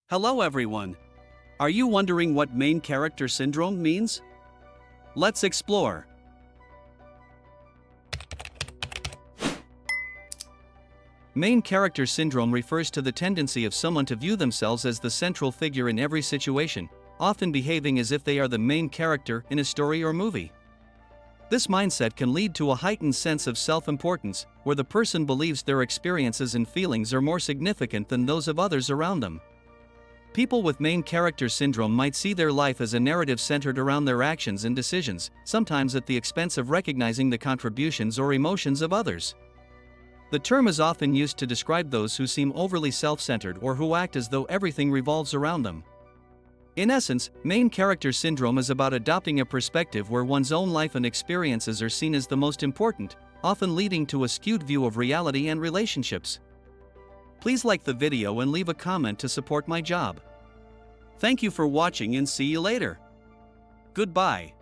Hello everyone. Are you wondering what main character syndrome means? Let's explore. Main character syndrome refers to the tendency of someone to view themselves as the central figure in every situation, often behaving as if they are the main character in a story or movie. This mindset can lead to a heightened sense of self-importance, where the person believes their experiences and feelings are more significant than those of others around them. People with main character syndrome might see their life as a narrative centered around their actions and decisions, sometimes at the expense of recognizing the contributions or emotions of others. The term is often used to describe those who seem overly self-centered or who act as though everything revolves around them. In essence, main character syndrome is about adopting a perspective where one's own life and experiences are seen as the most important, often leading to a skewed view of reality and relationships. Please like the video and leave a comment to support my job. Thank you for watching and see you later. Goodbye.